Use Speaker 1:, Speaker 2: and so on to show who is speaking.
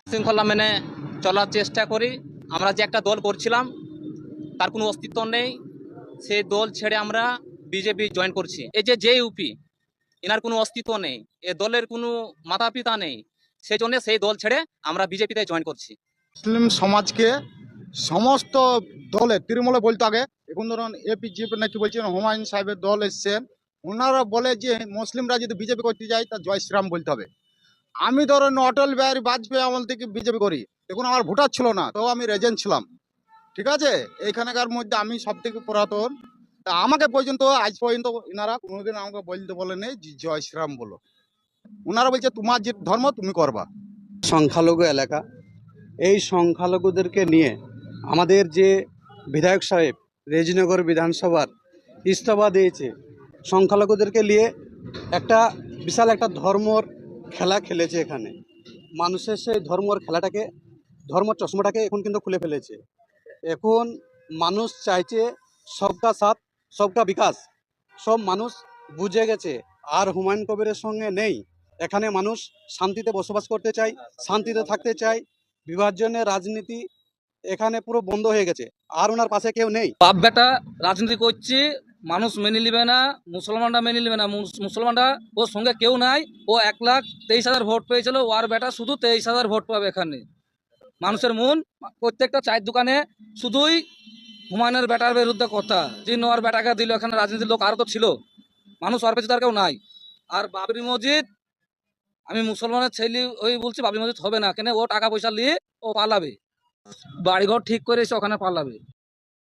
Speaker 1: শৃঙ্খলা মেনে চলার চেষ্টা করি। আমরা যে একটা দল করছিলাম তার কোনো অস্তিত্ব নেই, সেই দল ছেড়ে আমরা বিজেপি জয়েন করছি। এই যে ইউপি, এনার কোনো অস্তিত্ব নেই, এ দলের কোনো মাতা পিতা নেই, সেই জন্য সেই দল ছেড়ে আমরা বিজেপিতে জয়েন করছি।
Speaker 2: মুসলিম সমাজকে সমস্ত দলে তৃণমূলে বলতে আগে, এখন ধরুন এপিজিপি নাকি বলছেন হুমায়ুন সাহেবের দল এসছেন, ওনারা বলে যে মুসলিমরা যদি বিজেপি করতে যায় তা জয় শ্রীরাম বলতে হবে। আমি ধরুন অটল বিহারী বাজপেয়ী আমল থেকে বিজেপি করি, এখন আমার ভোটার ছিল না, তো আমি রেজেন্ট ছিলাম, ঠিক আছে। এইখানকার মধ্যে আমি সব থেকে পুরাতন। তা আমাকে পর্যন্ত আজ পর্যন্ত এনারা কোনোদিন আমাকে বলতে বলেনি যে জয় শ্রীরাম বলো। ওনারা বলছে তোমার যে ধর্ম তুমি করবা।
Speaker 3: সংখ্যালঘু এলাকা, এই সংখ্যালঘুদেরকে নিয়ে আমাদের যে বিধায়ক সাহেব রেজিনগর বিধানসভার ইস্তফা দিয়েছে, সংখ্যালঘুদেরকে নিয়ে একটা বিশাল একটা ধর্মর খেলা খেলেছে। এখানে মানুষের সেই ধর্মর খেলাটাকে, ধর্ম চশমাটাকে এখন কিন্তু খুলে ফেলেছে। এখন মানুষ চাইছে সবকা সাথ সবকা বিকাশ, সব মানুষ বুঝে গেছে আর হুমায়ুন কবিরের সঙ্গে নেই। এখানে মানুষ শান্তিতে বসবাস করতে চায়, শান্তিতে থাকতে চায়। বিভাজনের রাজনীতি এখানে পুরো বন্ধ হয়ে গেছে, আর ওনার পাশে কেউ নেই।
Speaker 4: বাপ বেটা রাজনীতি করছি, মানুষ মেনে নিবে না, মুসলমানরা মেনে নিবে না। মুসলমানরা ওর সঙ্গে কেউ নাই। ও 1,23,000 ভোট পেয়েছিল, ওর বেটা শুধু 23,000 ভোট পাবে। এখানে মানুষের মন প্রত্যেকটা চায়ের দোকানে শুধুই হুমায়ুনের বেটার বিরুদ্ধে কথা, যে ওর বেটাকে দিল। এখানে রাজনীতির লোক আরো তো ছিল, মানুষ ওর পেছনে আর কেউ নাই। আর বাবরি মসজিদ, আমি মুসলমানের ছেলে ওই বলছি বাবরি মসজিদ হবে না, কেন ও টাকা পয়সা নিয়ে ও পালাবে, বাড়িঘর ঠিক করে এসে ওখানে পালাবে।